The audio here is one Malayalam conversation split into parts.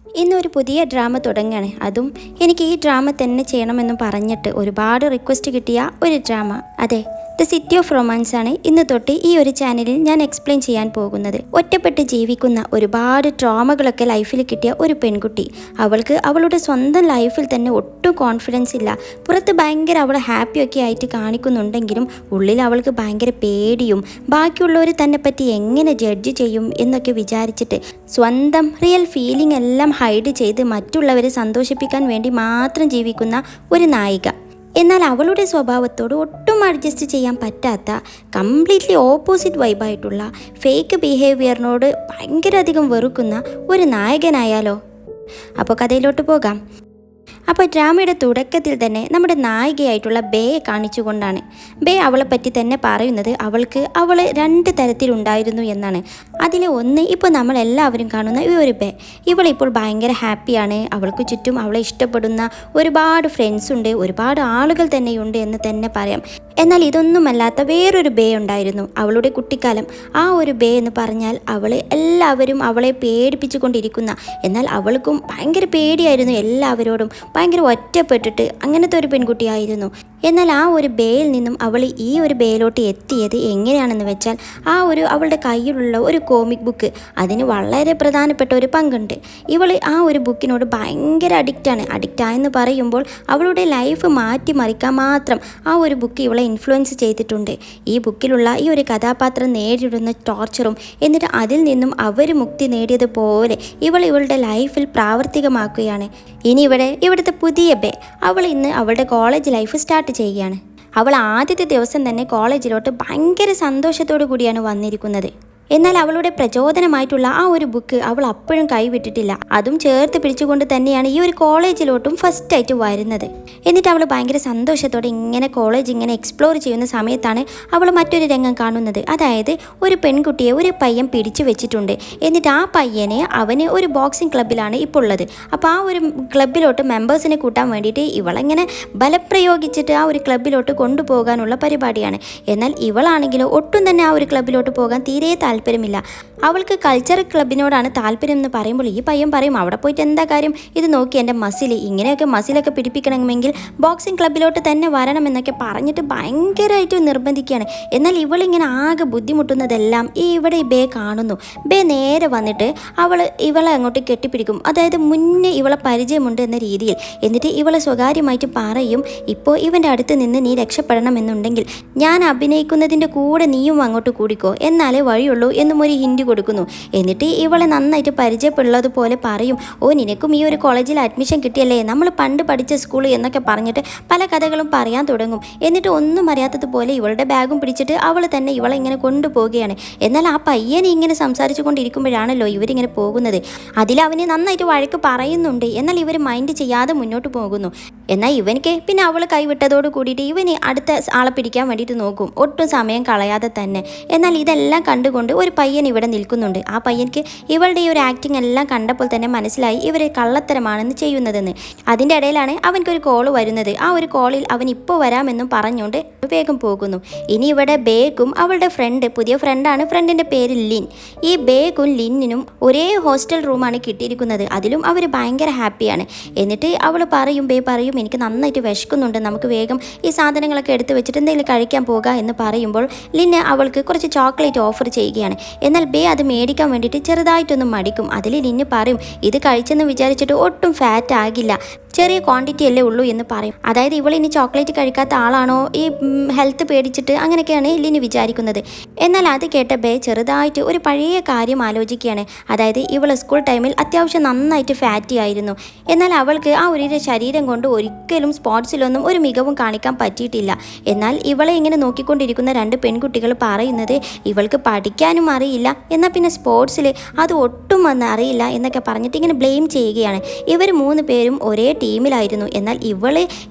ഇന്നൊരു പുതിയ ഡ്രാമ തുടങ്ങുകയാണ്. അതും എനിക്ക് ഈ ഡ്രാമ തന്നെ ചെയ്യണമെന്ന് പറഞ്ഞിട്ട് ഒരുപാട് റിക്വസ്റ്റ് കിട്ടിയ ഒരു ഡ്രാമ. അതെ, ദ സിറ്റി ഓഫ് റൊമാൻസ് ആണ് ഇന്ന് തൊട്ട് ഈ ഒരു ചാനലിൽ ഞാൻ എക്സ്പ്ലെയിൻ ചെയ്യാൻ പോകുന്നത്. ഒറ്റപ്പെട്ട് ജീവിക്കുന്ന ഒരുപാട് ട്രോമകളൊക്കെ ലൈഫിൽ കിട്ടിയ ഒരു പെൺകുട്ടി. അവൾക്ക് അവളുടെ സ്വന്തം ലൈഫിൽ തന്നെ ഒട്ടും കോൺഫിഡൻസ് ഇല്ല. പുറത്ത് ഭയങ്കര അവൾ ഹാപ്പിയൊക്കെ ആയിട്ട് കാണിക്കുന്നുണ്ടെങ്കിലും ഉള്ളിൽ അവൾക്ക് ഭയങ്കര പേടിയും ബാക്കിയുള്ളവർ തന്നെ പറ്റി എങ്ങനെ ജഡ്ജ് ചെയ്യും എന്നൊക്കെ വിചാരിച്ചിട്ട് സ്വന്തം റിയൽ ഫീലിംഗ് എല്ലാം ഹൈഡ് ചെയ്ത് മറ്റുള്ളവരെ സന്തോഷിപ്പിക്കാൻ വേണ്ടി മാത്രം ജീവിക്കുന്ന ഒരു നായിക. എന്നാൽ അവളുടെ സ്വഭാവത്തോട് ഒട്ടും അഡ്ജസ്റ്റ് ചെയ്യാൻ പറ്റാത്ത കംപ്ലീറ്റ്ലി ഓപ്പോസിറ്റ് വൈബായിട്ടുള്ള ഫേക്ക് ബിഹേവിയറിനോട് ഭയങ്കര അധികം വെറുക്കുന്ന ഒരു നായകനായാലോ? അപ്പോൾ കഥയിലോട്ട് പോകാം. അപ്പോൾ ഡ്രാമയുടെ തുടക്കത്തിൽ തന്നെ നമ്മുടെ നായികയായിട്ടുള്ള ബേയെ കാണിച്ചുകൊണ്ടാണ്. ബേ അവളെ പറ്റി തന്നെ പറയുന്നത് അവൾ രണ്ട് തരത്തിലുണ്ടായിരുന്നു എന്നാണ്. അതിലെ ഒന്ന് ഇപ്പോൾ നമ്മളെല്ലാവരും കാണുന്ന ഈ ഒരു ബേ. ഇവളിപ്പോൾ ഭയങ്കര ഹാപ്പിയാണ്. അവൾക്ക് ചുറ്റും അവളെ ഇഷ്ടപ്പെടുന്ന ഒരുപാട് ഫ്രണ്ട്സ് ഉണ്ട്, ഒരുപാട് ആളുകൾ തന്നെയുണ്ട് എന്ന് തന്നെ പറയാം. എന്നാൽ ഇതൊന്നുമല്ലാത്ത വേറൊരു ബേ ഉണ്ടായിരുന്നു. അവളുടെ കുട്ടിക്കാലം. ആ ഒരു ബേ എന്ന് പറഞ്ഞാൽ എല്ലാവരും അവളെ പേടിപ്പിച്ചു കൊണ്ടിരിക്കുന്ന, എന്നാൽ അവൾക്കും ഭയങ്കര പേടിയായിരുന്നു എല്ലാവരോടും, ഭയങ്കര ഒറ്റപ്പെട്ടിട്ട് അങ്ങനത്തെ ഒരു പെൺകുട്ടിയായിരുന്നു. എന്നാൽ ആ ഒരു ബേയിൽ നിന്നും അവൾ ഈ ഒരു ബേയിലോട്ട് എത്തിയത് എങ്ങനെയാണെന്ന് വെച്ചാൽ അവളുടെ കയ്യിലുള്ള ഒരു കോമിക് ബുക്ക്, അതിന് വളരെ പ്രധാനപ്പെട്ട ഒരു പങ്കുണ്ട്. ആ ഒരു ബുക്കിനോട് ഭയങ്കര അഡിക്റ്റായെന്ന് പറയുമ്പോൾ അവളുടെ ലൈഫ് മാറ്റിമറിക്കാൻ മാത്രം ആ ഒരു ബുക്ക് ഇവളെ ഇൻഫ്ലുവൻസ് ചെയ്തിട്ടുണ്ട്. ഈ ബുക്കിലുള്ള ഈ ഒരു കഥാപാത്രം നേരിടുന്ന ടോർച്ചറും എന്നിട്ട് അതിൽ നിന്നും അവർ മുക്തി നേടിയതുപോലെ ഇവളുടെ ലൈഫിൽ പ്രാവർത്തികമാക്കുകയാണ്. ഇനി ഇവിടുത്തെ പുതിയ ബേ ഇന്ന് അവളുടെ കോളേജ് ലൈഫ് സ്റ്റാർട്ട് ചെയ്യുകയാണ്. അവൾ ആദ്യത്തെ ദിവസം തന്നെ കോളേജിലോട്ട് ഭയങ്കര സന്തോഷത്തോടു കൂടിയാണ് വന്നിരിക്കുന്നത്. എന്നാൽ അവളുടെ പ്രചോദനമായിട്ടുള്ള ആ ഒരു ബുക്ക് അവൾ അപ്പോഴും കൈവിട്ടിട്ടില്ല. അതും ചേർത്ത് പിടിച്ചുകൊണ്ട് തന്നെയാണ് ഈ ഒരു കോളേജിലോട്ടും ഫസ്റ്റായിട്ട് വരുന്നത്. എന്നിട്ട് അവൾ ഭയങ്കര സന്തോഷത്തോടെ കോളേജ് എക്സ്പ്ലോർ ചെയ്യുന്ന സമയത്താണ് അവൾ മറ്റൊരു രംഗം കാണുന്നത്. അതായത് ഒരു പെൺകുട്ടിയെ ഒരു പയ്യൻ പിടിച്ചു വെച്ചിട്ടുണ്ട്. എന്നിട്ട് ആ പയ്യനെ അവന് ഒരു ബോക്സിംഗ് ക്ലബ്ബിലാണ് ഇപ്പോൾ ഉള്ളത്. അപ്പോൾ ആ ഒരു ക്ലബ്ബിലോട്ട് മെമ്പേഴ്സിനെ കൂട്ടാൻ വേണ്ടിയിട്ട് ഇവളെങ്ങനെ ബലപ്രയോഗിച്ചിട്ട് ആ ഒരു ക്ലബ്ബിലോട്ട് കൊണ്ടുപോകാനുള്ള പരിപാടിയാണ്. എന്നാൽ ഇവളാണെങ്കിലോ ഒട്ടും തന്നെ ആ ഒരു ക്ലബ്ബിലോട്ട് പോകാൻ തീരെ താല്പര്യമില്ല. അവൾക്ക് കൾച്ചറൽ ക്ലബിനോടാണ് താല്പര്യം എന്ന് പറയുമ്പോൾ ഈ പയ്യൻ പറയും, അവിടെ പോയിട്ട് എന്താ കാര്യം, ഇത് നോക്കി എൻ്റെ മസിലൊക്കെ പിടിപ്പിക്കണമെങ്കിൽ ബോക്സിംഗ് ക്ലബിലോട്ട് തന്നെ വരണമെന്നൊക്കെ പറഞ്ഞിട്ട് ഭയങ്കരമായിട്ട് നിർബന്ധിക്കുകയാണ്. എന്നാൽ ഇവളിങ്ങനെ ആകെ ബുദ്ധിമുട്ടുന്നതെല്ലാം ഇവിടെ ബേ കാണുന്നു. ബേ നേരെ വന്നിട്ട് ഇവളെ അങ്ങോട്ട് കെട്ടിപ്പിടിക്കും. അതായത് മുന്നേ ഇവളെ പരിചയമുണ്ട് എന്ന രീതിയിൽ. എന്നിട്ട് ഇവളെ സ്വകാര്യമായിട്ട് പറയും, ഇപ്പോൾ ഇവൻ്റെ അടുത്ത് നിന്ന് നീ രക്ഷപ്പെടണമെന്നുണ്ടെങ്കിൽ ഞാൻ അഭിനയിക്കുന്നതിൻ്റെ കൂടെ നീയും അങ്ങോട്ട് കൂടിക്കോ, എന്നാലേ വഴിയുള്ളൂ എന്നും ഒരു ഹിന്റ് കൊടുക്കുന്നു. എന്നിട്ട് ഇവളെ നന്നായിട്ട് പരിചയപ്പെടുള്ളതുപോലെ പറയും, നിനക്കും ഈ ഒരു കോളേജിൽ അഡ്മിഷൻ കിട്ടിയല്ലേ, നമ്മൾ പണ്ട് പഠിച്ച സ്കൂൾ എന്നൊക്കെ പറഞ്ഞിട്ട് പല കഥകളും പറയാൻ തുടങ്ങും. എന്നിട്ട് ഒന്നും അറിയാത്തതുപോലെ ഇവളുടെ ബാഗും പിടിച്ചിട്ട് അവൾ തന്നെ ഇവളെ കൊണ്ടുപോവുകയാണ്. എന്നാൽ ആ പയ്യനെ സംസാരിച്ചു കൊണ്ടിരിക്കുമ്പോഴാണല്ലോ ഇവരിങ്ങനെ പോകുന്നത്. അതിലവന് നന്നായിട്ട് വഴക്ക് പറയുന്നുണ്ട്. എന്നാൽ ഇവർ മൈൻഡ് ചെയ്യാതെ മുന്നോട്ട് പോകുന്നു. എന്നാൽ ഇവനിക്ക് പിന്നെ അവൾ കൈവിട്ടതോട് കൂടിയിട്ട് ഇവന് അടുത്ത ആളെ പിടിക്കാൻ വേണ്ടിയിട്ട് നോക്കും, ഒട്ടും സമയം കളയാതെ തന്നെ. എന്നാൽ ഇതെല്ലാം കണ്ടുകൊണ്ട് ഒരു പയ്യൻ ഇവിടെ നിൽക്കുന്നുണ്ട്. ആ പയ്യൻക്ക് ഇവളുടെ ഈ ഒരു ആക്ടിങ് എല്ലാം കണ്ടപ്പോൾ തന്നെ മനസ്സിലായി ഇവർ കള്ളത്തരമാണെന്ന് ചെയ്യുന്നതെന്ന്. അതിൻ്റെ ഇടയിലാണ് അവനക്കൊരു കോള് വരുന്നത്. ആ ഒരു കോളിൽ അവൻ ഇപ്പോൾ വരാമെന്നും പറഞ്ഞുകൊണ്ട് വേഗം പോകുന്നു. ഇനി ഇവിടെ ബേക്കും അവളുടെ പുതിയ ഫ്രണ്ടാണ്, ഫ്രണ്ടിൻ്റെ പേര് ലിൻ. ഈ ബേക്കും ലിന്നിനും ഒരേ ഹോസ്റ്റൽ റൂമാണ് കിട്ടിയിരിക്കുന്നത്. അതിലും അവർ ഭയങ്കര ഹാപ്പിയാണ്. എന്നിട്ട് ബേ പറയും, എനിക്ക് നന്നായിട്ട് വിശക്കുന്നുണ്ട്, നമുക്ക് വേഗം ഈ സാധനങ്ങളൊക്കെ എടുത്ത് വെച്ചിട്ട് എന്തെങ്കിലും കഴിക്കാൻ പോകാം എന്ന് പറയുമ്പോൾ ലിന്ന് അവൾക്ക് കുറച്ച് ചോക്ലേറ്റ് ഓഫർ ചെയ്യുകയാണ്. എന്നാൽ ബേ അത് മേടിക്കാൻ വേണ്ടിയിട്ട് ചെറുതായിട്ടൊന്നും മടിക്കും. അതിൽ ലിന്ന് പറയും, ഇത് കഴിച്ചെന്ന് വിചാരിച്ചിട്ട് ഒട്ടും ഫാറ്റ് ആകില്ല, ചെറിയ ക്വാണ്ടിറ്റി അല്ലേ ഉള്ളൂ എന്ന് പറയും. അതായത് ഇനി ചോക്ലേറ്റ് കഴിക്കാത്ത ആളാണോ, ഈ ഹെൽത്ത് പേടിച്ചിട്ട്, അങ്ങനെയൊക്കെയാണ് ലിന് വിചാരിക്കുന്നത്. എന്നാൽ അത് കേട്ട ബേ ചെറുതായിട്ട് ഒരു പഴയ കാര്യം ആലോചിക്കുകയാണ്. അതായത് സ്കൂൾ ടൈമിൽ അത്യാവശ്യം നന്നായിട്ട് ഫാറ്റി ആയിരുന്നു. എന്നാൽ അവൾക്ക് ആ ഒരു ശരീരം കൊണ്ട് ഒരിക്കലും സ്പോർട്സിലൊന്നും ഒരു മികവും കാണിക്കാൻ പറ്റിയിട്ടില്ല. എന്നാൽ ഇവളെ നോക്കിക്കൊണ്ടിരിക്കുന്ന രണ്ട് പെൺകുട്ടികൾ പറയുന്നത് ഇവൾക്ക് പഠിക്കാനും അറിയില്ല, എന്നാൽ പിന്നെ സ്പോർട്സിൽ അത് ഒട്ടും അറിയില്ല എന്നൊക്കെ പറഞ്ഞിട്ട് ബ്ലെയിം ചെയ്യുകയാണ്. ഇവർ 3 പേരും ഒരേ ടീമിലായിരുന്നു. എന്നാൽ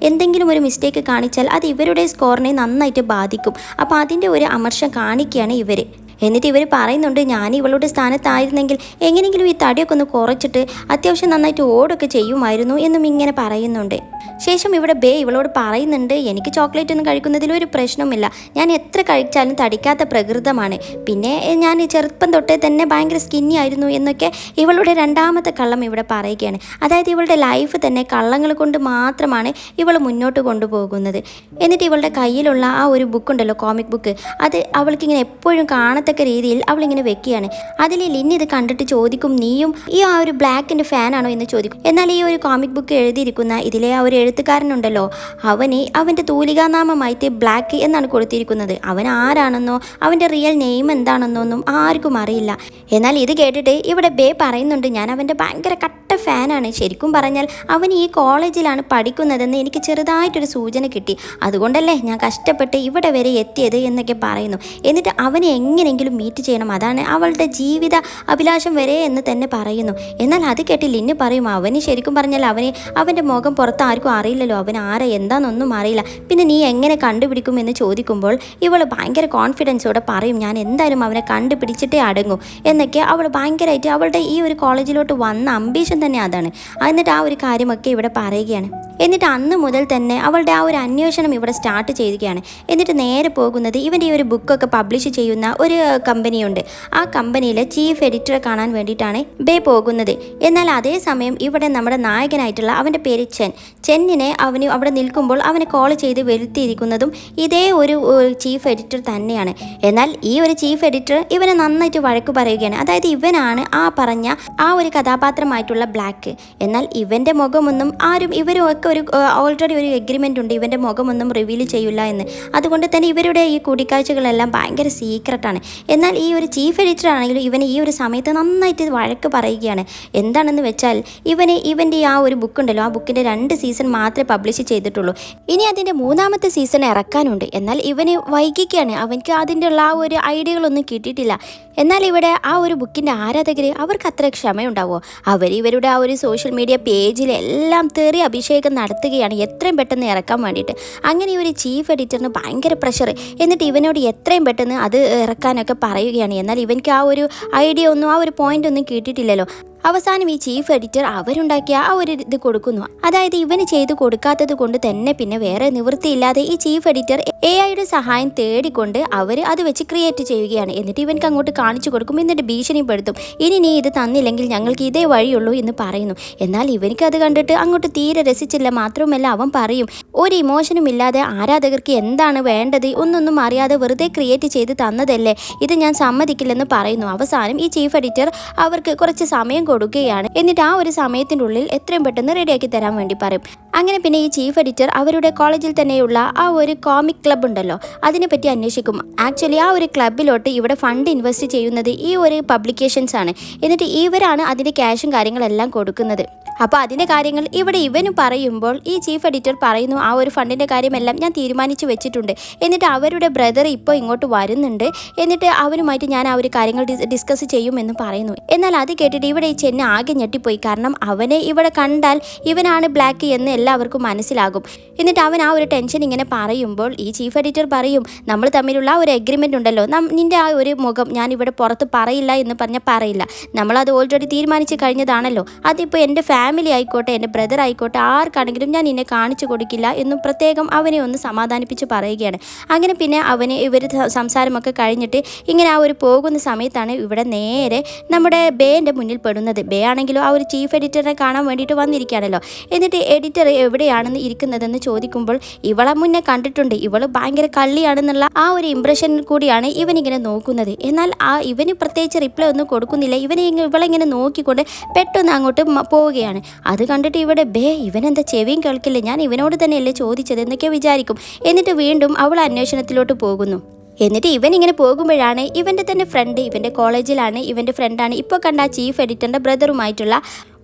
എന്തെങ്കിലും ഒരു മിസ്റ്റേക്ക് കാണിച്ചാൽ അത് ഇവരുടെ സ്കോറിനെ നന്നായിട്ട് ബാധിക്കും. അപ്പോൾ അതിൻ്റെ ഒരു അമർഷം കാണിക്കുകയാണ് ഇവർ. എന്നിട്ട് ഇവർ പറയുന്നുണ്ട് ഞാൻ ഇവളുടെ സ്ഥാനത്തായിരുന്നെങ്കിൽ എങ്ങനെയെങ്കിലും ഈ തടിയൊക്കെ ഒന്ന് കുറച്ചിട്ട് അത്യാവശ്യം നന്നായിട്ട് ഓടൊക്കെ ചെയ്യുമായിരുന്നു എന്നും ഇങ്ങനെ പറയുന്നുണ്ട്. ശേഷം ഇവിടെ ബേ ഇവളോട് പറയുന്നുണ്ട്, എനിക്ക് ചോക്ലേറ്റ് ഒന്നും കഴിക്കുന്നതിൽ ഒരു പ്രശ്നവുമില്ല, ഞാൻ എത്ര കഴിച്ചാലും തടിക്കാത്ത പ്രകൃതമാണ്, പിന്നെ ഞാൻ ചെറുപ്പം തൊട്ടേ തന്നെ ഭയങ്കര സ്കിന്നി ആയിരുന്നു എന്നൊക്കെ ഇവളുടെ രണ്ടാമത്തെ കള്ളം ഇവിടെ പറയുകയാണ്. അതായത് ഇവളുടെ ലൈഫ് തന്നെ കള്ളങ്ങൾ കൊണ്ട് മാത്രമാണ് ഇവൾ മുന്നോട്ട് കൊണ്ടുപോകുന്നത്. എന്നിട്ട് ഇവളുടെ കയ്യിലുള്ള ആ ഒരു ബുക്കുണ്ടല്ലോ, കോമിക് ബുക്ക്, അത് അവൾക്കിങ്ങനെ എപ്പോഴും കാണത്തക്ക രീതിയിൽ അവളിങ്ങനെ വെക്കുകയാണ്. അതിൽ ലിൻ ഇത് കണ്ടിട്ട് ചോദിക്കും, നീയും ഈ ആ ഒരു ബ്ലാക്കിൻ്റെ ഫാനാണോ എന്ന് ചോദിക്കും. എന്നാൽ ഈ ഒരു കോമിക് ബുക്ക് എഴുതിയിരിക്കുന്ന ഇതിലെ ആ ഒരു എഴുത്തുകാരനുണ്ടല്ലോ, അവൻ്റെ തൂലികാനാമമായിട്ട് ബ്ലാക്ക് എന്നാണ് കൊടുത്തിരിക്കുന്നത്. അവൻ ആരാണെന്നോ അവൻ്റെ റിയൽ നെയിം എന്താണെന്നോ ഒന്നും ആർക്കും അറിയില്ല. എന്നാൽ ഇത് കേട്ടിട്ട് ഇവിടെ ബേ പറയുന്നുണ്ട്, ഞാൻ അവൻ്റെ ഭയങ്കര കട്ട ഫാനാണ്, ശരിക്കും പറഞ്ഞാൽ അവൻ ഈ കോളേജിലാണ് പഠിക്കുന്നതെന്ന് എനിക്ക് ചെറുതായിട്ടൊരു സൂചന കിട്ടി, അതുകൊണ്ടല്ലേ ഞാൻ കഷ്ടപ്പെട്ട് ഇവിടെ വരെ എത്തിയത് എന്നൊക്കെ പറയുന്നു. എന്നിട്ട് അവനെ എങ്ങനെയെങ്കിലും മീറ്റ് ചെയ്യണം, അതാണ് അവളുടെ ജീവിത അഭിലാഷം വരെ എന്ന് തന്നെ പറയുന്നു. എന്നാൽ അത് കേട്ട് ലിന്ന് പറയും, അവന് ശരിക്കും പറഞ്ഞാൽ അവൻ്റെ മുഖം പുറത്ത് ആർക്കും അറിയില്ലല്ലോ, അവൻ ആരാ എന്താണെന്നൊന്നും അറിയില്ല, പിന്നെ നീ എങ്ങനെ കണ്ടുപിടിക്കും എന്ന് ചോദിക്കുമ്പോൾ ഇവൾ ഭയങ്കര കോൺഫിഡൻസോടെ പറയും, ഞാൻ എന്തായാലും അവനെ കണ്ടുപിടിച്ചിട്ടേ അടങ്ങൂ എന്നൊക്കെ. അവൾ ഭയങ്കരമായിട്ട് അവളുടെ ഈ ഒരു കോളേജിലോട്ട് വന്ന അംബീഷൻ തന്നെ അതാണ്. എന്നിട്ട് ആ ഒരു കാര്യമൊക്കെ ഇവിടെ പറയുകയാണ്. എന്നിട്ട് അന്ന് മുതൽ തന്നെ അവളുടെ ആ ഒരു അന്വേഷണം ഇവിടെ സ്റ്റാർട്ട് ചെയ്യുകയാണ്. എന്നിട്ട് നേരെ പോകുന്നത് ഇവൻ്റെ ഈ ഒരു ബുക്കൊക്കെ പബ്ലിഷ് ചെയ്യുന്ന ഒരു കമ്പനിയുണ്ട്, ആ കമ്പനിയിലെ ചീഫ് എഡിറ്ററെ കാണാൻ വേണ്ടിയിട്ടാണ് ബേ പോകുന്നത്. എന്നാൽ അതേസമയം ഇവിടെ നമ്മുടെ നായകനായിട്ടുള്ള അവൻ്റെ പേര് ചെന്നിനെ അവന് അവിടെ നിൽക്കുമ്പോൾ അവനെ കോൾ ചെയ്ത് വരുത്തിയിരിക്കുന്നതും ഇതേ ഒരു ചീഫ് എഡിറ്റർ തന്നെയാണ്. എന്നാൽ ഈ ഒരു ചീഫ് എഡിറ്റർ ഇവനെ നന്നായിട്ട് വഴക്ക് പറയുകയാണ്. അതായത് ഇവനാണ് ആ പറഞ്ഞ ആ ഒരു കഥാപാത്രമായിട്ടുള്ള ബ്ലാക്ക്. എന്നാൽ ഇവൻ്റെ മുഖമൊന്നും ആരും ഇവരൊക്കെ ഒരു ഓൾറെഡി ഒരു എഗ്രിമെൻ്റ് ഉണ്ട്, ഇവൻ്റെ മുഖമൊന്നും റിവീൽ ചെയ്യില്ല എന്ന്. അതുകൊണ്ട് തന്നെ ഇവരുടെ ഈ കൂടിക്കാഴ്ചകളെല്ലാം ഭയങ്കര സീക്രട്ടാണ്. എന്നാൽ ഈ ഒരു ചീഫ് എഡിറ്റർ ആണെങ്കിലും ഇവന് ഈ ഒരു സമയത്ത് നന്നായിട്ട് വഴക്ക് പറയുകയാണ്. എന്താണെന്ന് വെച്ചാൽ ഇവൻ്റെ ആ ഒരു ബുക്ക് ഉണ്ടല്ലോ, ആ ബുക്കിൻ്റെ 2 സീസൺ മാത്രമേ പബ്ലിഷ് ചെയ്തിട്ടുള്ളൂ, ഇനി അതിൻ്റെ 3ാമത്തെ സീസൺ ഇറക്കാനുണ്ട്. എന്നാൽ ഇവന് വൈകിക്കുകയാണ്, അവൻക്ക് അതിൻ്റെ ഉള്ള ആ ഒരു ഐഡിയകളൊന്നും കിട്ടിയിട്ടില്ല. എന്നാൽ ഇവിടെ ആ ഒരു ബുക്കിൻ്റെ ആരാധകർ അവർക്ക് അത്ര ക്ഷമയുണ്ടാവുമോ? ഇവരുടെ ആ ഒരു സോഷ്യൽ മീഡിയ പേജിലെല്ലാം തെറി അഭിഷേകം നടത്തുകയാണ് എത്രയും പെട്ടെന്ന് ഇറക്കാൻ വേണ്ടിയിട്ട്. അങ്ങനെ ഈ ഒരു ചീഫ് എഡിറ്ററിന് ഭയങ്കര പ്രഷർ. എന്നിട്ട് ഇവനോട് എത്രയും പെട്ടെന്ന് അത് ഇറക്കാനൊക്കെ പറയുകയാണ്. എന്നാൽ ഇവൻക്ക് ആ ഒരു ഐഡിയ ഒന്നും ആ ഒരു പോയിന്റ് ഒന്നും കിട്ടിയിട്ടില്ലല്ലോ. അവസാനം ഈ ചീഫ് എഡിറ്റർ അവരുണ്ടാക്കിയ ആ ഒരു ഇത് കൊടുക്കുന്നു. അതായത് ഇവന് ചെയ്തു കൊടുക്കാത്തത് കൊണ്ട് തന്നെ പിന്നെ വേറെ നിവൃത്തിയില്ലാതെ ഈ ചീഫ് എഡിറ്റർ AI-യുടെ സഹായം തേടിക്കൊണ്ട് അവർ അത് വെച്ച് ക്രിയേറ്റ് ചെയ്യുകയാണ്. എന്നിട്ട് ഇവൻക്ക് അങ്ങോട്ട് കാണിച്ചു കൊടുക്കും, എന്നിട്ട് ഭീഷണിപ്പെടുത്തും, ഇനി നീ ഇത് തന്നില്ലെങ്കിൽ ഞങ്ങൾക്ക് ഇതേ വഴിയുള്ളൂ എന്ന് പറയുന്നു. എന്നാൽ ഇവനിക്ക് അത് കണ്ടിട്ട് അങ്ങോട്ട് തീരെ രസിച്ചില്ല. മാത്രമല്ല അവൻ പറയും, ഒരു ഇമോഷനും ഇല്ലാതെ ആരാധകർക്ക് എന്താണ് വേണ്ടത് ഒന്നൊന്നും അറിയാതെ വെറുതെ ക്രിയേറ്റ് ചെയ്ത് തന്നതല്ലേ, ഇത് ഞാൻ സമ്മതിക്കില്ലെന്ന് പറയുന്നു. അവസാനം ഈ ചീഫ് എഡിറ്റർ അവർക്ക് കുറച്ച് സമയം കൊടുക്കുകയാണ്. എന്നിട്ട് ആ ഒരു സമയത്തിൻ്റെ ഉള്ളിൽ എത്രയും പെട്ടെന്ന് റെഡിയാക്കി തരാൻ വേണ്ടി പറയും. അങ്ങനെ പിന്നെ ഈ ചീഫ് എഡിറ്റർ അവരുടെ കോളേജിൽ തന്നെയുള്ള ആ ഒരു കോമിക് ക്ലബ് ഉണ്ടല്ലോ, അതിനെപ്പറ്റി അന്വേഷിക്കും. ആക്ച്വലി ആ ഒരു ക്ലബിലോട്ട് ഇവിടെ ഫണ്ട് ഇൻവെസ്റ്റ് ചെയ്യുന്നത് ഈ ഒരു പബ്ലിക്കേഷൻസ് ആണ്. എന്നിട്ട് ഇവരാണ് അതിൻ്റെ ക്യാഷും കാര്യങ്ങളെല്ലാം കൊടുക്കുന്നത്. അപ്പോൾ അതിൻ്റെ കാര്യങ്ങൾ ഇവിടെ ഇവന് പറയുമ്പോൾ ഈ ചീഫ് എഡിറ്റർ പറയുന്നു, ആ ഒരു ഫണ്ടിൻ്റെ കാര്യമെല്ലാം ഞാൻ തീരുമാനിച്ചു വെച്ചിട്ടുണ്ട്. എന്നിട്ട് അവരുടെ ബ്രദർ ഇപ്പോൾ ഇങ്ങോട്ട് വരുന്നുണ്ട്, എന്നിട്ട് അവനുമായിട്ട് ഞാൻ ആ ഒരു കാര്യങ്ങൾ ഡിസ്കസ് ചെയ്യുമെന്ന് പറയുന്നു. എന്നാൽ അത് കേട്ടിട്ട് ഇവിടെ ഈ ചെന്ന് ആകെ ഞെട്ടിപ്പോയി. കാരണം അവനെ ഇവിടെ കണ്ടാൽ ഇവനാണ് ബ്ലാക്ക് എന്ന് എല്ലാവർക്കും മനസ്സിലാകും. എന്നിട്ട് അവൻ ആ ഒരു ടെൻഷൻ ഇങ്ങനെ പറയുമ്പോൾ ഈ ചീഫ് എഡിറ്റർ പറയും, നമ്മൾ തമ്മിലുള്ള ആ ഒരു എഗ്രിമെൻ്റ് ഉണ്ടല്ലോ, നിൻ്റെ ആ ഒരു മുഖം ഞാൻ ഇവിടെ പുറത്ത് പറയില്ല എന്ന് പറഞ്ഞാൽ പറയില്ല, നമ്മളത് ഓൾറെഡി തീരുമാനിച്ച് കഴിഞ്ഞതാണല്ലോ, അതിപ്പോൾ എൻ്റെ ഫാമിലി ആയിക്കോട്ടെ എൻ്റെ ബ്രദർ ആയിക്കോട്ടെ ആർക്കാണെങ്കിലും ഞാൻ നിന്നെ കാണിച്ചു കൊടുക്കില്ല എന്നും പ്രത്യേകം അവനെ ഒന്ന് സമാധാനിപ്പിച്ച് പറയുകയാണ്. അങ്ങനെ പിന്നെ ഇവർ സംസാരമൊക്കെ കഴിഞ്ഞിട്ട് ഇങ്ങനെ ആ ഒരു പോകുന്ന സമയത്താണ് ഇവിടെ നേരെ നമ്മുടെ ബേൻ്റെ മുന്നിൽ പെടുന്നത്. ബേ ആണെങ്കിലും ആ ഒരു ചീഫ് എഡിറ്ററിനെ കാണാൻ വേണ്ടിയിട്ട് വന്നിരിക്കുകയാണല്ലോ. എന്നിട്ട് എഡിറ്റർ എവിടെയാണെന്ന് ഇരിക്കുന്നതെന്ന് ചോദിക്കുമ്പോൾ ഇവളെ മുന്നേ കണ്ടിട്ടുണ്ട്, ഇവള് ഭയങ്കര കള്ളിയാണെന്നുള്ള ആ ഒരു ഇംപ്രഷനിൽ കൂടിയാണ് ഇവനിങ്ങനെ നോക്കുന്നത്. എന്നാൽ ഇവന് പ്രത്യേകിച്ച് റിപ്ലൈ ഒന്നും കൊടുക്കുന്നില്ല. ഇവളെങ്ങനെ നോക്കിക്കൊണ്ട് പെട്ടെന്ന് അങ്ങോട്ട് പോവുകയാണ്. അത് കണ്ടിട്ട് ഇവിടെ ഇവനെന്താ ചെവിയും കേൾക്കില്ല, ഞാൻ ഇവനോട് തന്നെയല്ലേ ചോദിച്ചത് എന്നൊക്കെ വിചാരിക്കും. എന്നിട്ട് വീണ്ടും അവൾ അന്വേഷണത്തിലോട്ട് പോകുന്നു. എന്നിട്ട് ഇവനിങ്ങനെ പോകുമ്പോഴാണ് ഇവൻ്റെ തന്നെ ഫ്രണ്ട്, ഇവൻ്റെ കോളേജിലാണ്, ഇവൻ്റെ ഫ്രണ്ടാണ് ഇപ്പോൾ കണ്ട ചീഫ് എഡിറ്ററിൻ്റെ ബ്രദറുമായിട്ടുള്ള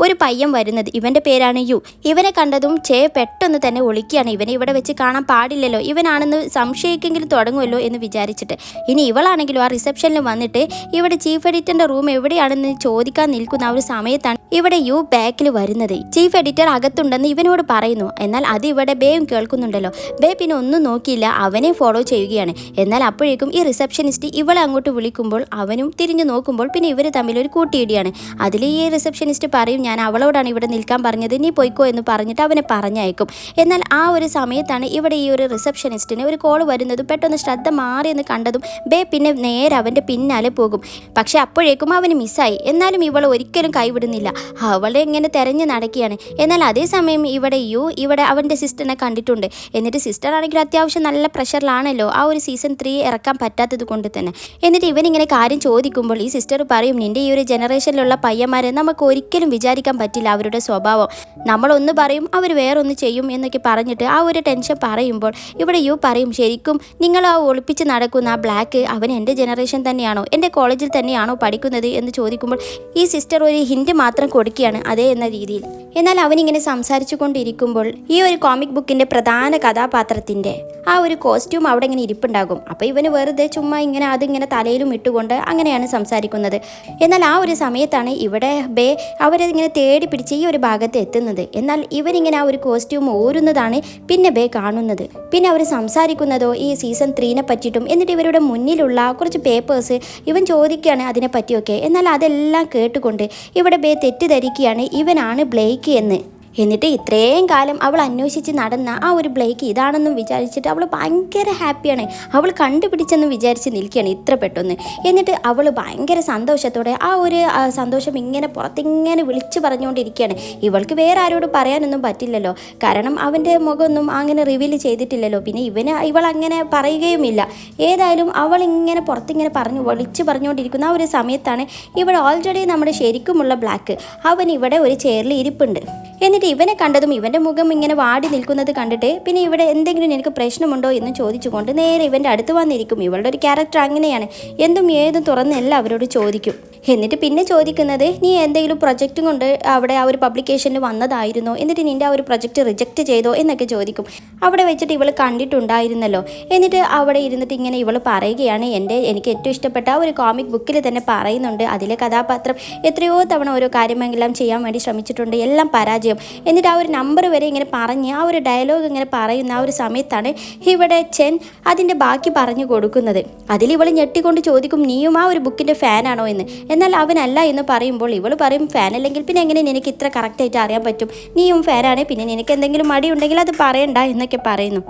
ഒരു പയ്യൻ വരുന്നത്. ഇവൻ്റെ പേരാണ് യു. ഇവനെ കണ്ടതും ചേ പെട്ടെന്ന് തന്നെ ഒളിക്കുകയാണ്. ഇവനെ ഇവിടെ വെച്ച് കാണാൻ പാടില്ലല്ലോ, ഇവനാണെന്ന് സംശയിക്കെങ്കിലും തുടങ്ങുമല്ലോ എന്ന് വിചാരിച്ചിട്ട്. ഇനി ഇവളാണെങ്കിലും ആ റിസപ്ഷനിൽ വന്നിട്ട് ഇവിടെ ചീഫ് എഡിറ്ററിൻ്റെ റൂം എവിടെയാണെന്ന് ചോദിക്കാൻ നിൽക്കുന്ന ആ ഒരു സമയത്താണ് ഇവിടെ യു ബാക്കിൽ വരുന്നത്. ചീഫ് എഡിറ്റർ അകത്തുണ്ടെന്ന് ഇവനോട് പറയുന്നു. എന്നാൽ അത് ഇവിടെ ബേയും കേൾക്കുന്നുണ്ടല്ലോ. ബേ പിന്നെ ഒന്നും നോക്കിയില്ല, അവനെ ഫോളോ ചെയ്യുകയാണ്. എന്നാൽ അപ്പോഴേക്കും ഈ റിസപ്ഷനിസ്റ്റ് ഇവളെ അങ്ങോട്ട് വിളിക്കുമ്പോൾ അവനും തിരിഞ്ഞു നോക്കുമ്പോൾ പിന്നെ ഇവർ തമ്മിൽ ഒരു കൂട്ടിയിടിയാണ്. അതിൽ ഈ റിസപ്ഷനിസ്റ്റ് പറയും, ഞാൻ അവളോടാണ് ഇവിടെ നിൽക്കാൻ പറഞ്ഞത്, നീ പോയിക്കോ എന്ന് പറഞ്ഞിട്ട് അവനെ പറഞ്ഞയക്കും. എന്നാൽ ആ ഒരു സമയത്താണ് ഇവിടെ ഈ ഒരു റിസപ്ഷനിസ്റ്റിന് ഒരു കോൾ വരുന്നതും പെട്ടെന്ന് ശ്രദ്ധ മാറിയെന്ന് കണ്ടതും ബേ പിന്നെ നേരെ അവൻ്റെ പിന്നാലെ പോകും. പക്ഷെ അപ്പോഴേക്കും അവന് മിസ്സായി. എന്നാലും ഇവൾ ഒരിക്കലും കൈവിടുന്നില്ല, അവളെ ഇങ്ങനെ തെരഞ്ഞു നടക്കുകയാണ്. എന്നാൽ അതേസമയം ഇവിടെ അവൻ്റെ സിസ്റ്ററിനെ കണ്ടിട്ടുണ്ട്. എന്നിട്ട് സിസ്റ്റർ ആണെങ്കിൽ അത്യാവശ്യം നല്ല പ്രഷറിലാണല്ലോ, ആ ഒരു സീസൺ 3 ഇറക്കാൻ പറ്റാത്തത് കൊണ്ട് തന്നെ. എന്നിട്ട് ഇവനിങ്ങനെ കാര്യം ചോദിക്കുമ്പോൾ ഈ സിസ്റ്റർ പറയും, നിൻ്റെ ഈ ഒരു ജനറേഷനിലുള്ള പയ്യന്മാരെ നമുക്ക് ഒരിക്കലും വിചാരിക്കാൻ പറ്റില്ല, അവരുടെ സ്വഭാവം നമ്മളൊന്ന് പറയും അവർ വേറൊന്ന് ചെയ്യും എന്നൊക്കെ പറഞ്ഞിട്ട് ആ ഒരു ടെൻഷൻ പറയുമ്പോൾ ഇവിടെ പറയും, ശരിക്കും നിങ്ങൾ ആ ഒളിപ്പിച്ച് നടക്കുന്ന ആ ബ്ലാക്ക് അവൻ എൻ്റെ ജനറേഷൻ തന്നെയാണോ, എൻ്റെ കോളേജിൽ തന്നെയാണോ പഠിക്കുന്നത് എന്ന് ചോദിക്കുമ്പോൾ ഈ സിസ്റ്റർ ഒരു ഹിൻറ്റ് മാത്രം കൊടുക്കുകയാണ്, അതേ എന്ന രീതിയിൽ. എന്നാൽ അവനിങ്ങനെ സംസാരിച്ചു കൊണ്ടിരിക്കുമ്പോൾ ഈ ഒരു കോമിക് ബുക്കിൻ്റെ പ്രധാന കഥാപാത്രത്തിൻ്റെ ആ ഒരു കോസ്റ്റ്യൂം അവിടെ ഇങ്ങനെ ഇരിപ്പുണ്ടാകും. അപ്പോൾ ഇവന് വെറുതെ ചുമ്മാ ഇങ്ങനെ അതിങ്ങനെ തലയിലും ഇട്ടുകൊണ്ട് അങ്ങനെയാണ് സംസാരിക്കുന്നത്. എന്നാൽ ആ ഒരു സമയത്താണ് ഇവിടെ ബേ അവരിങ്ങനെ തേടി പിടിച്ച് ഈ ഒരു ഭാഗത്ത് എത്തുന്നത്. എന്നാൽ ഇവനിങ്ങനെ ആ ഒരു കോസ്റ്റ്യൂം ഓരുന്നതാണ് പിന്നെ ബേ കാണുന്നത്. പിന്നെ അവർ സംസാരിക്കുന്നതോ ഈ സീസൺ 3 പറ്റിയിട്ടും. എന്നിട്ട് ഇവരുടെ മുന്നിലുള്ള കുറച്ച് പേപ്പേഴ്സ് ഇവൻ ചോദിക്കുകയാണ് അതിനെ പറ്റിയൊക്കെ. എന്നാൽ അതെല്ലാം കേട്ടുകൊണ്ട് ഇവിടെ ബേ തെറ്റിദ്ധരിക്കുകയാണ് ഇവനാണ് ബ്ലേക്ക് എന്ന്. എന്നിട്ട് ഇത്രയും കാലം അവൾ അന്വേഷിച്ച് നടന്ന ആ ഒരു ബ്ലേക്ക് ഇതാണെന്നും വിചാരിച്ചിട്ട് അവൾ ഭയങ്കര ഹാപ്പിയാണ്. അവൾ കണ്ടുപിടിച്ചെന്നും വിചാരിച്ച് നിൽക്കുകയാണ് ഇത്ര പെട്ടെന്ന്. എന്നിട്ട് അവൾ ഭയങ്കര സന്തോഷത്തോടെ ആ ഒരു സന്തോഷം ഇങ്ങനെ പുറത്തിങ്ങനെ വിളിച്ചു പറഞ്ഞുകൊണ്ടിരിക്കുകയാണ്. ഇവൾക്ക് വേറെ ആരോടും പറയാനൊന്നും പറ്റില്ലല്ലോ, കാരണം അവൻ്റെ മുഖമൊന്നും അങ്ങനെ റിവീൽ ചെയ്തിട്ടില്ലല്ലോ. പിന്നെ ഇവൾ അങ്ങനെ പറയുകയുമില്ല. ഏതായാലും അവൾ ഇങ്ങനെ പുറത്തിങ്ങനെ വിളിച്ചു പറഞ്ഞുകൊണ്ടിരിക്കുന്ന ആ ഒരു സമയത്താണ് ഇവിടെ ഓൾറെഡി നമ്മുടെ ശരിക്കുമുള്ള ബ്ലാക്ക് അവൻ ഇവിടെ ഒരു ചെയറിൽ ഇരിപ്പുണ്ട്. എന്നിട്ട് ഇവനെ കണ്ടതും ഇവൻ്റെ മുഖം ഇങ്ങനെ വാടി നിൽക്കുന്നത് കണ്ടിട്ട് പിന്നെ ഇവിടെ എന്തെങ്കിലും നിനക്ക് പ്രശ്നമുണ്ടോ എന്ന് ചോദിച്ചുകൊണ്ട് നേരെ ഇവൻ്റെ അടുത്ത് വന്നിരിക്കും. ഇവളുടെ ഒരു ക്യാരക്ടർ അങ്ങനെയാണ്, എന്തും ഏതും തുറന്ന് എല്ലാവരോട് ചോദിക്കും. എന്നിട്ട് പിന്നെ ചോദിക്കുന്നത്, നീ എന്തെങ്കിലും പ്രൊജക്റ്റും കൊണ്ട് അവിടെ ആ ഒരു പബ്ലിക്കേഷനിൽ വന്നതായിരുന്നോ, എന്നിട്ട് നിൻ്റെ ആ ഒരു പ്രൊജക്റ്റ് റിജക്റ്റ് ചെയ്തോ എന്നൊക്കെ ചോദിക്കും. അവിടെ വെച്ചിട്ട് ഇവൾ കണ്ടിട്ടുണ്ടായിരുന്നല്ലോ. എന്നിട്ട് അവിടെ ഇരുന്നിട്ട് ഇങ്ങനെ ഇവൾ പറയുകയാണ്, എനിക്ക് ഏറ്റവും ഇഷ്ടപ്പെട്ട ആ ഒരു കോമിക് ബുക്കിൽ തന്നെ പറയുന്നുണ്ട്, അതിലെ കഥാപാത്രം എത്രയോ തവണ ഓരോ കാര്യമെല്ലാം ചെയ്യാൻ വേണ്ടി ശ്രമിച്ചിട്ടുണ്ട്, എല്ലാം പരാജയം. എന്നിട്ട് ആ ഒരു നമ്പർ വരെ ഇങ്ങനെ പറഞ്ഞ് ആ ഒരു ഡയലോഗ് ഇങ്ങനെ പറയുന്ന ആ ഒരു സമയത്താണ് ഇവിടെ ചെൻ അതിൻ്റെ ബാക്കി പറഞ്ഞു കൊടുക്കുന്നത്. അതിൽ ഇവൾ ഞെട്ടിക്കൊണ്ട് ചോദിക്കും, നീയും ആ ഒരു ബുക്കിൻ്റെ ഫാനാണോ എന്ന്. എന്നാൽ അവനല്ല എന്ന് പറയുമ്പോൾ ഇവൾ പറയും, ഫാൻ അല്ലെങ്കിൽ പിന്നെ എങ്ങനെ നിനക്ക് ഇത്ര കറക്റ്റായിട്ട് അറിയാൻ പറ്റും, നീയും ഫാനാണ്, പിന്നെ നിനക്ക് എന്തെങ്കിലും മടിയുണ്ടെങ്കിൽ അത് പറയണ്ട എന്നൊക്കെ പറയുന്നു.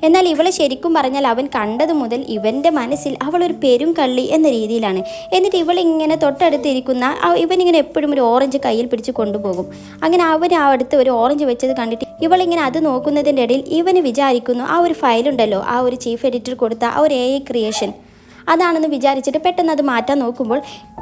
എന്നാൽ ഇവളെ ശരിക്കും പറഞ്ഞാൽ അവൻ കണ്ടത് മുതൽ ഇവൻ്റെ മനസ്സിൽ അവളൊരു പെരും കള്ളി എന്ന രീതിയിലാണ്. എന്നിട്ട് ഇവളിങ്ങനെ തൊട്ടടുത്തിരിക്കുന്ന ഇവനിങ്ങനെ എപ്പോഴും ഒരു ഓറഞ്ച് കയ്യിൽ പിടിച്ച് കൊണ്ടുപോകും. അങ്ങനെ അവൻ ആ അടുത്ത് ഒരു ഓറഞ്ച് വെച്ചത് കണ്ടിട്ട് ഇവളിങ്ങനെ അത് നോക്കുന്നതിൻ്റെ ഇടയിൽ ഇവന് വിചാരിക്കുന്നു ആ ഒരു ഫയലുണ്ടല്ലോ, ആ ഒരു ചീഫ് എഡിറ്റർ കൊടുത്ത ആ ഒരു AI ക്രിയേഷൻ അതാണെന്ന് വിചാരിച്ചിട്ട് പെട്ടെന്ന് അത് മാറ്റാൻ നോക്കുമ്പോൾ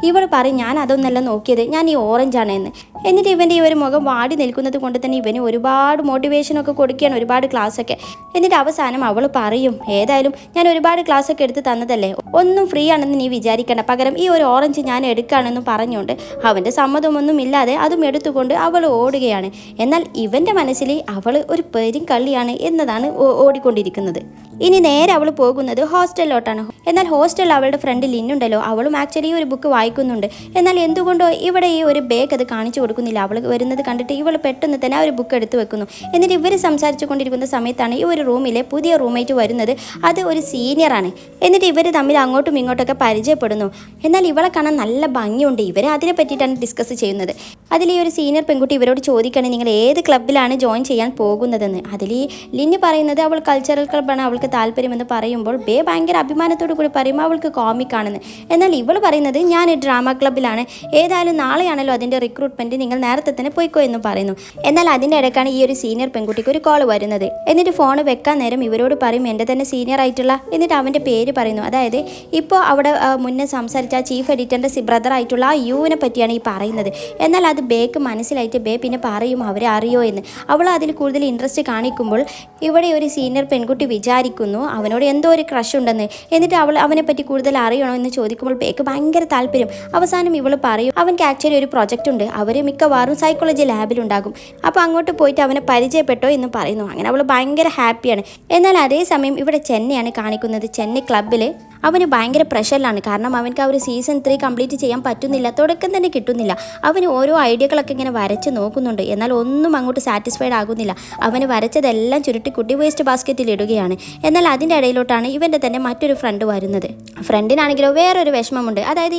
ഇവൾ പറയും, ഞാൻ അതൊന്നല്ല നോക്കിയത്, ഞാൻ ഈ ഓറഞ്ചാണ് എന്ന്. എന്നിട്ട് ഇവൻ്റെ ഈ ഒരു മുഖം വാടി നിൽക്കുന്നത് കൊണ്ട് തന്നെ ഇവന് ഒരുപാട് മോട്ടിവേഷനൊക്കെ കൊടുക്കുകയാണ്, ഒരുപാട് ക്ലാസ്സൊക്കെ. എന്നിട്ട് അവസാനം അവൾ പറയും, ഏതായാലും ഞാൻ ഒരുപാട് ക്ലാസ്സൊക്കെ എടുത്ത് തന്നതല്ലേ, ഒന്നും ഫ്രീ ആണെന്ന് നീ വിചാരിക്കേണ്ട, പകരം ഈ ഒരു ഓറഞ്ച് ഞാൻ എടുക്കുകയാണെന്ന് പറഞ്ഞുകൊണ്ട് അവൻ്റെ സമ്മതമൊന്നും ഇല്ലാതെ അതും എടുത്തുകൊണ്ട് അവൾ ഓടുകയാണ്. എന്നാൽ ഇവൻ്റെ മനസ്സിൽ അവൾ ഒരു പെരും കള്ളിയാണ് എന്നതാണ് ഓടിക്കൊണ്ടിരിക്കുന്നത്. ഇനി നേരെ അവൾ പോകുന്നത് ഹോസ്റ്റലിലോട്ടാണ്. എന്നാൽ ഹോസ്റ്റലിൽ അവളുടെ ഫ്രണ്ട് ലിന്നുണ്ടല്ലോ, അവളും ആക്ച്വലി ഒരു ബുക്ക് വായിക്കുന്നുണ്ട്. എന്നാൽ എന്തുകൊണ്ടോ ഇവിടെ ഈ ഒരു ബാഗ് അത് കാണിച്ചു കൊടുക്കുന്നില്ല. അവൾ വരുന്നത് കണ്ടിട്ട് ഇവൾ പെട്ടെന്ന് തന്നെ ആ ഒരു ബുക്ക് എടുത്ത് വെക്കുന്നു. എന്നിട്ട് ഇവർ സംസാരിച്ചു കൊണ്ടിരിക്കുന്ന സമയത്താണ് ഈ ഒരു റൂമിലെ പുതിയ റൂംമേറ്റ് വരുന്നത്. അത് ഒരു സീനിയറാണ്. എന്നിട്ട് ഇവർ തമ്മിൽ അങ്ങോട്ടും ഇങ്ങോട്ടൊക്കെ പരിചയപ്പെടുന്നു. എന്നാൽ ഇവളെ കാണാൻ നല്ല ഭംഗിയുണ്ട്. ഇവർ അതിനെ പറ്റിയിട്ടാണ് ഡിസ്കസ് ചെയ്യുന്നത്. അതിൽ ഈ ഒരു സീനിയർ പെൺകുട്ടി ഇവരോട് ചോദിക്കുകയാണ്, നിങ്ങൾ ഏത് ക്ലബ്ബിലാണ് ജോയിൻ ചെയ്യാൻ പോകുന്നതെന്ന്. അതിൽ ഈ ലിന്ന് പറയുന്നത് അവൾ കൾച്ചറൽ ക്ലബ്ബാണ് അവൾക്ക് താല്പര്യമെന്ന് പറയുമ്പോൾ ബേ ഭയങ്കര അഭിമാനത്തോടു കൂടി പറയുമ്പോൾ അവൾക്ക് കോമിക് ആണെന്ന്. എന്നാൽ ഇവൾ പറയുന്നത്, ഞാൻ ഡ്രാമ ക്ലബ്ബിലാണ്, ഏതായാലും നാളെയാണല്ലോ അതിൻ്റെ റിക്രൂട്ട്മെൻറ്റ്, നിങ്ങൾ നേരത്തെ തന്നെ പോയിക്കോ എന്ന് പറയുന്നു. എന്നാൽ അതിൻ്റെ ഇടയ്ക്കാണ് ഈ ഒരു സീനിയർ പെൺകുട്ടിക്ക് ഒരു കോൾ വരുന്നത്. എന്നിട്ട് ഫോൺ വെക്കാൻ നേരം ഇവരോട് പറയും, എൻ്റെ തന്നെ സീനിയർ ആയിട്ടുള്ള, എന്നിട്ട് അവൻ്റെ പേര് പറയുന്നു. അതായത് ഇപ്പോൾ അവിടെ മുന്നേ സംസാരിച്ച ചീഫ് എഡിറ്ററിൻ്റെ ബ്രദർ ആയിട്ടുള്ള ആ യുവിനെ പറ്റിയാണ് ഈ പറയുന്നത്. എന്നാൽ അത് അത് ബേക്ക് മനസ്സിലായിട്ട് ബേ പിന്നെ പറയും അവരെ അറിയോ എന്ന്. അവൾ അതിൽ കൂടുതൽ ഇൻട്രസ്റ്റ് കാണിക്കുമ്പോൾ ഇവിടെ ഒരു സീനിയർ പെൺകുട്ടി വിചാരിക്കുന്നു അവനോട് എന്തോ ഒരു ക്രഷ് ഉണ്ടെന്ന്. എന്നിട്ട് അവനെ പറ്റി കൂടുതൽ അറിയണോ എന്ന് ചോദിക്കുമ്പോൾ ബേക്ക് ഭയങ്കര താല്പര്യം. അവസാനം ഇവൾ പറയും അവൻക്ക് ആക്ച്വലി ഒരു പ്രൊജക്റ്റ് ഉണ്ട്, അവർ മിക്കവാറും സൈക്കോളജി ലാബിലുണ്ടാകും, അപ്പോൾ അങ്ങോട്ട് പോയിട്ട് അവനെ പരിചയപ്പെട്ടോ എന്ന് പറയുന്നു. അങ്ങനെ അവൾ ഭയങ്കര ഹാപ്പിയാണ്. എന്നാൽ അതേസമയം ഇവിടെ ചെന്നൈയാണ് കാണിക്കുന്നത്. ചെന്നൈ ക്ലബ്ബിൽ അവന് ഭയങ്കര പ്രഷറിലാണ്. കാരണം അവനക്ക് ആ ഒരു സീസൺ 3 കംപ്ലീറ്റ് ചെയ്യാൻ പറ്റുന്നില്ല, തുടക്കം തന്നെ കിട്ടുന്നില്ല. അവന് ഓരോ ഐഡിയകളൊക്കെ ഇങ്ങനെ വരച്ച് നോക്കുന്നുണ്ട്, എന്നാൽ ഒന്നും അങ്ങോട്ട് സാറ്റിസ്ഫൈഡ് ആകുന്നില്ല. അവന് വരച്ചതെല്ലാം ചുരുട്ടിക്കുട്ടി വേസ്റ്റ് ബാസ്ക്കറ്റിൽ ഇടുകയാണ്. എന്നാൽ അതിൻ്റെ ഇടയിലോട്ടാണ് ഇവൻ്റെ തന്നെ മറ്റൊരു ഫ്രണ്ട് വരുന്നത്. ഫ്രണ്ടിനാണെങ്കിലോ വേറൊരു വിഷമമുണ്ട്. അതായത്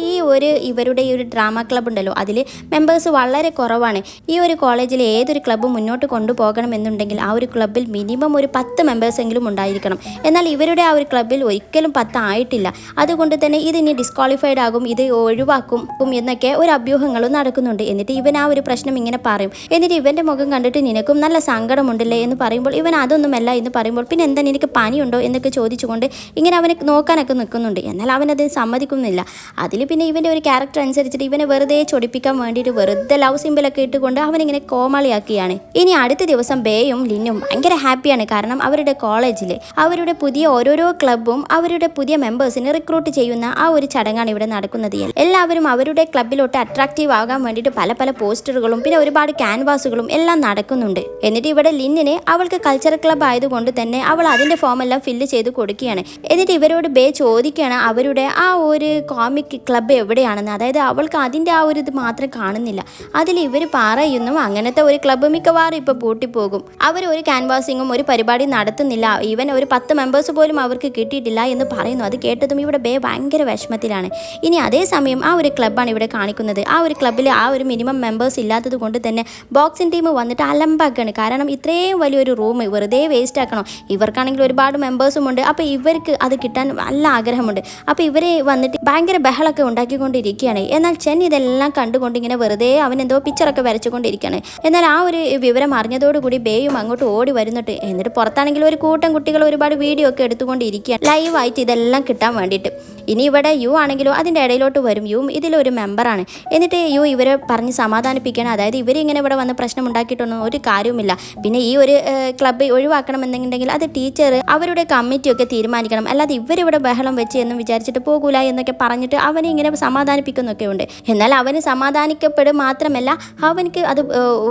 ഇവരുടെ ഈ ഒരു ഡ്രാമ ക്ലബ്ബ് ഉണ്ടല്ലോ, അതിൽ മെമ്പേഴ്സ് വളരെ കുറവാണ്. ഈ ഒരു കോളേജിൽ ഏതൊരു ക്ലബ്ബ് മുന്നോട്ട് കൊണ്ടുപോകണമെന്നുണ്ടെങ്കിൽ ആ ഒരു ക്ലബ്ബിൽ മിനിമം ഒരു 10 മെമ്പേഴ്സെങ്കിലും ഉണ്ടായിരിക്കണം. എന്നാൽ ഇവരുടെ ആ ഒരു ക്ലബ്ബിൽ ഒരിക്കലും 10 ആയിട്ടില്ല. അതുകൊണ്ട് തന്നെ ഇതിനി ഡിസ്ക്വാളിഫൈഡ് ആകും, ഇത് ഒഴിവാക്കും എന്നൊക്കെ ഒരു അഭ്യൂഹങ്ങളും നടക്കുന്നുണ്ട്. എന്നിട്ട് ഇവൻ ആ ഒരു പ്രശ്നം ഇങ്ങനെ പറയും. എന്നിട്ട് ഇവൻ്റെ മുഖം കണ്ടിട്ട് നിനക്കും നല്ല സങ്കടമുണ്ടല്ലേ എന്ന് പറയുമ്പോൾ ഇവൻ അതൊന്നുമല്ല എന്ന് പറയുമ്പോൾ പിന്നെ എന്താ നിനക്ക് പനിയുണ്ടോ എന്നൊക്കെ ചോദിച്ചുകൊണ്ട് ഇങ്ങനെ അവനെ നോക്കാനൊക്കെ നിൽക്കുന്നുണ്ട്. എന്നാൽ അവനത് സമ്മതിക്കുന്നില്ല. അതിൽ പിന്നെ ഇവൻ്റെ ഒരു ക്യാരക്ടർ അനുസരിച്ചിട്ട് ഇവനെ വെറുതെ ചൊടിപ്പിക്കാൻ വേണ്ടിയിട്ട് വെറുതെ ലവ് സിമ്പിളൊക്കെ ഇട്ടുകൊണ്ട് അവനിങ്ങനെ കോമാളിയാക്കിയാണ്. ഇനി അടുത്ത ദിവസം ബേയും ലിന്നും ഭയങ്കര ഹാപ്പിയാണ്. കാരണം അവരുടെ കോളേജിൽ അവരുടെ പുതിയ ഓരോരോ ക്ലബ്ബും അവരുടെ പുതിയ മെമ്പേഴ്സിനെ റിക്രൂട്ട് ചെയ്യുന്ന ആ ഒരു ചടങ്ങാണ് ഇവിടെ നടക്കുന്നത്. എല്ലാവരും അവരുടെ ക്ലബ്ബിലോട്ട് അട്രാക്റ്റീവ് ആകാൻ വേണ്ടിയിട്ട് പല പല പോസ്റ്ററുകളും പിന്നെ ഒരുപാട് ക്യാൻവാസുകളും എല്ലാം നടക്കുന്നുണ്ട്. എന്നിട്ട് ഇവിടെ ലിന്നിന് അവൾക്ക് കൾച്ചറൽ ക്ലബ്ബ് ആയതുകൊണ്ട് തന്നെ അവൾ അതിൻ്റെ ഫോമെല്ലാം ഫില്ല് ചെയ്ത് കൊടുക്കുകയാണ്. എന്നിട്ട് ഇവരോട് ബേ ചോദിക്കുകയാണ് അവരുടെ ആ ഒരു കോമിക് ക്ലബ്ബ് എവിടെയാണെന്ന്. അതായത് അവൾക്ക് അതിൻ്റെ ആ ഒരു ഇത് മാത്രം കാണുന്നില്ല. അതിൽ ഇവർ പറയുന്നു അങ്ങനത്തെ ഒരു ക്ലബ്ബ് മിക്കവാറും ഇപ്പോൾ പൂട്ടിപ്പോകും, അവർ ഒരു ക്യാൻവാസിങ്ങും ഒരു പരിപാടി നടത്തുന്നില്ല, ഈവൻ ഒരു 10 മെമ്പേഴ്സ് പോലും അവർക്ക് കിട്ടിയിട്ടില്ല എന്ന് പറയുന്നു. അത് കേട്ടതും ഇവിടെ ബേ ഭയങ്കര വിഷമത്തിലാണ്. ഇനി അതേസമയം ആ ഒരു ക്ലബ്ബാണ് ഇവിടെ കാണിക്കുന്നത്. ആ ഒരു ക്ലബ്ബിൽ ആ ഒരു മിനിമം മെമ്പേഴ്സ് ഇല്ലാത്തത് കൊണ്ട് തന്നെ ബോക്സിംഗ് ടീം വന്നിട്ട് അലമ്പാക്കാണ്. കാരണം ഇത്രയും വലിയൊരു റൂം വെറുതെ വേസ്റ്റ് ആക്കണോ? ഇവർക്കാണെങ്കിൽ ഒരുപാട് മെമ്പേഴ്സും ഉണ്ട്, അപ്പോൾ ഇവർക്ക് അത് കിട്ടാൻ നല്ല ആഗ്രഹമുണ്ട്. അപ്പോൾ ഇവരെ വന്നിട്ട് ഭയങ്കര ബഹളമൊക്കെ ഉണ്ടാക്കിക്കൊണ്ടിരിക്കുകയാണ്. എന്നാൽ ചെൻ ഇതെല്ലാം കണ്ടുകൊണ്ട് ഇങ്ങനെ വെറുതെ അവൻ എന്തോ പിക്ചറൊക്കെ വരച്ചുകൊണ്ടിരിക്കുകയാണ്. എന്നാൽ ആ ഒരു വിവരം അറിഞ്ഞതോടുകൂടി ബേയും അങ്ങോട്ട് ഓടി വരുന്നുണ്ട്. എന്നിട്ട് പുറത്താണെങ്കിൽ ഒരു കൂട്ടം കുട്ടികൾ ഒരുപാട് വീഡിയോ ഒക്കെ എടുത്തുകൊണ്ടിരിക്കുകയാണ് ലൈവായിട്ട് ഇതെല്ലാം കിട്ടാൻ വേണ്ടിയിട്ട്. ഇനി ഇവിടെ യു ആണെങ്കിലോ അതിൻ്റെ ഇടയിലോട്ട് വരും. യു ഇതിലൊരു മെമ്പറാണ്. എന്നിട്ട് യു ഇവരെ പറഞ്ഞ് സമാധാനിപ്പിക്കണം. അതായത് ഇവരിങ്ങനെ ഇവിടെ വന്ന് പ്രശ്നം ഉണ്ടാക്കിയിട്ടൊന്നും ഒരു കാര്യവുമില്ല. പിന്നെ ഈ ഒരു ക്ലബ്ബ് ഒഴിവാക്കണമെന്നുണ്ടെങ്കിൽ അത് ടീച്ചർ അവരുടെ കമ്മിറ്റിയൊക്കെ തീരുമാനിക്കണം, അല്ലാതെ ഇവരിവിടെ ബഹളം വെച്ച് എന്നും വിചാരിച്ചിട്ട് പോകൂല എന്നൊക്കെ പറഞ്ഞിട്ട് അവനെ ഇങ്ങനെ സമാധാനിപ്പിക്കുന്നൊക്കെ ഉണ്ട്. എന്നാൽ അവന് സമാധാനിക്കപ്പെടുക മാത്രമല്ല അവനക്ക് അത്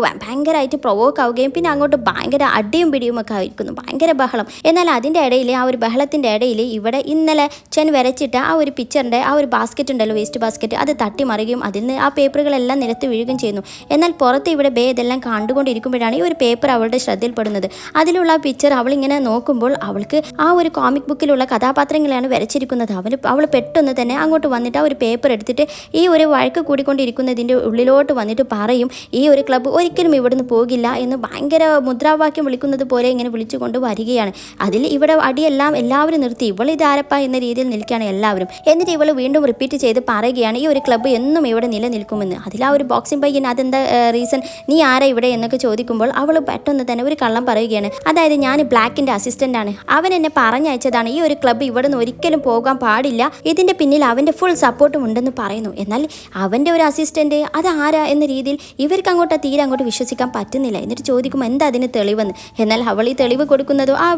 ഭയങ്കരമായിട്ട് പ്രൊവോക്ക് ആവുകയും പിന്നെ അങ്ങോട്ട് ഭയങ്കര അടിയും പിടിയും ഒക്കെ ആയിരിക്കുന്നു, ഭയങ്കര ബഹളം. എന്നാൽ അതിൻ്റെ ഇടയിൽ ആ ഒരു ബഹളത്തിൻ്റെ ഇടയിൽ ഇവിടെ ഇന്നലെ ചെൻ വരച്ചിട്ട് ആ ഒരു പിക്ചറിൻ്റെ ആ ഒരു ബാസ്ക്കറ്റ് ഉണ്ടല്ലോ, വേസ്റ്റ് ബാസ്ക്കറ്റ്, അത് തട്ടിമറിയുകയും അതിൽ നിന്ന് ആ പേപ്പറുകളെല്ലാം നിരത്തി വീഴുകയും ചെയ്യുന്നു. എന്നാൽ പുറത്ത് ഇവിടെ ബേ ഇതെല്ലാം കണ്ടുകൊണ്ടിരിക്കുമ്പോഴാണ് ഈ ഒരു പേപ്പർ അവളുടെ ശ്രദ്ധയിൽപ്പെടുന്നത്. അതിലുള്ള ആ പിക്ചർ അവളിങ്ങനെ നോക്കുമ്പോൾ അവൾക്ക് ആ ഒരു കോമിക് ബുക്കിലുള്ള കഥാപാത്രങ്ങളെയാണ് വരച്ചിരിക്കുന്നത്. അവൾ പെട്ടെന്ന് തന്നെ അങ്ങോട്ട് വന്നിട്ട് ആ ഒരു പേപ്പർ എടുത്തിട്ട് ഈ ഒരു വഴക്ക് കൂടിക്കൊണ്ടിരിക്കുന്നതിൻ്റെ ഉള്ളിലോട്ട് വന്നിട്ട് പറയും ഈ ഒരു ക്ലബ്ബ് ഒരിക്കലും ഇവിടുന്ന് പോകില്ല എന്ന് ഭയങ്കര മുദ്രാവാക്യം വിളിക്കുന്നത് പോലെ ഇങ്ങനെ വിളിച്ചുകൊണ്ട് വരികയാണ്. അതിൽ ഇവിടെ അടിയെല്ലാം എല്ലാവരും നിർത്തി. ഇവൾ ഇതാരപ്പ എന്ന രീതിയിൽ നിൽക്കുകയാണ് എല്ലാവരും. എന്നിട്ട് ഇവൾ വീണ്ടും റിപ്പീറ്റ് ചെയ്ത് പറയുകയാണ് ഈ ഒരു ക്ലബ്ബ് എന്നും ഇവിടെ നിലനിൽക്കുമെന്ന്. അതിൽ ആ ഒരു ബോക്സിംഗ് പയ്യൻ അതെന്താ റീസൺ, നീ ആരാ ഇവിടെ എന്നൊക്കെ ചോദിക്കുമ്പോൾ അവൾ പെട്ടെന്ന് തന്നെ ഒരു കള്ളം പറയുകയാണ്. അതായത് ഞാൻ ബ്ലാക്കിൻ്റെ അസിസ്റ്റൻ്റ് ആണ്, അവൻ എന്നെ പറഞ്ഞയച്ചതാണ്, ഈ ഒരു ക്ലബ്ബ് ഇവിടെ നിന്ന് ഒരിക്കലും പോകാൻ പാടില്ല, ഇതിൻ്റെ പിന്നിൽ അവൻ്റെ ഫുൾ സപ്പോർട്ടും ഉണ്ടെന്ന് പറയുന്നു. എന്നാൽ അവൻ്റെ ഒരു അസിസ്റ്റൻ്റ് അത് ആരാ എന്ന രീതിയിൽ ഇവർക്ക് അങ്ങോട്ട് തീരെ അങ്ങോട്ട് വിശ്വസിക്കാൻ പറ്റുന്നില്ല. എന്നിട്ട് ചോദിക്കുമ്പോൾ എന്താ അതിന് തെളിവെന്ന്. എന്നാൽ അവൾ ഈ തെളിവ് കൊടുക്കുന്നതോ ആ